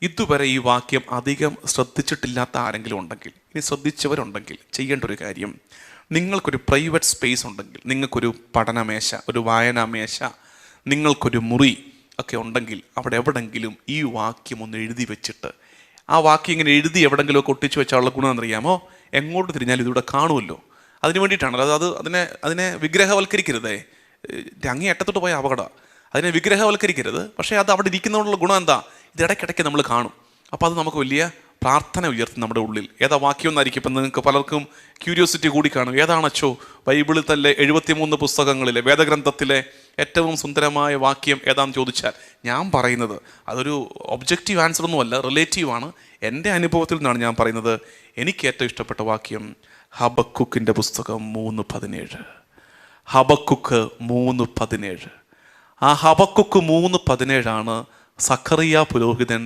ഇതുവരെ ഈ വാക്യം അധികം ശ്രദ്ധിച്ചിട്ടില്ലാത്ത ആരെങ്കിലും ഉണ്ടെങ്കിൽ, ഇനി ശ്രദ്ധിച്ചവരുണ്ടെങ്കിൽ ചെയ്യേണ്ട ഒരു കാര്യം, നിങ്ങൾക്കൊരു പ്രൈവറ്റ് സ്പേസ് ഉണ്ടെങ്കിൽ, നിങ്ങൾക്കൊരു പഠനമേശ, ഒരു വായനാമേശ, നിങ്ങൾക്കൊരു മുറി ഒക്കെ ഉണ്ടെങ്കിൽ അവിടെ എവിടെങ്കിലും ഈ വാക്യം ഒന്ന് എഴുതി വെച്ചിട്ട്, ആ വാക്യം ഇങ്ങനെ എഴുതി എവിടെങ്കിലുമൊക്കെ ഒട്ടിച്ചു വെച്ചാലുള്ള ഗുണം എന്നറിയാമോ? എങ്ങോട്ട് തിരിഞ്ഞാലും ഇതിവിടെ കാണുമല്ലോ. അതിന് വേണ്ടിയിട്ടാണ്. അതിനെ വിഗ്രഹവൽക്കരിക്കരുതേ. അങ്ങേ അറ്റത്തോട്ട് പോയ അപകടം. അതിനെ വിഗ്രഹവൽക്കരിക്കരുത്. പക്ഷേ അത് അവിടെ ഇരിക്കുന്നതുകൊണ്ടുള്ള ഗുണം എന്താ? ഇത് ഇടയ്ക്കിടയ്ക്ക് നമ്മൾ കാണും. അപ്പോൾ അത് നമുക്ക് വലിയ പ്രാർത്ഥന ഉയർത്തും നമ്മുടെ ഉള്ളിൽ. ഏതാ വാക്യം എന്നായിരിക്കും ഇപ്പം നിങ്ങൾക്ക് പലർക്കും ക്യൂരിയോസിറ്റി കൂടി കാണും. ഏതാണച്ചോ ബൈബിളിൽ തന്നെ 73 പുസ്തകങ്ങളിലെ വേദഗ്രന്ഥത്തിലെ ഏറ്റവും സുന്ദരമായ വാക്യം ഏതാണെന്ന് ചോദിച്ചാൽ ഞാൻ പറയുന്നത് അതൊരു ഒബ്ജക്റ്റീവ് ആൻസർ ഒന്നുമല്ല, റിലേറ്റീവാണ്. എൻ്റെ അനുഭവത്തിൽ നിന്നാണ് ഞാൻ പറയുന്നത്. എനിക്ക് ഏറ്റവും ഇഷ്ടപ്പെട്ട വാക്യം ഹബക്കുക്കിൻ്റെ പുസ്തകം 3:17. ഹബക്കുക്ക് 3:17. ആ ഹബക്കുക്ക് 3:17 സഖറിയ പുരോഹിതൻ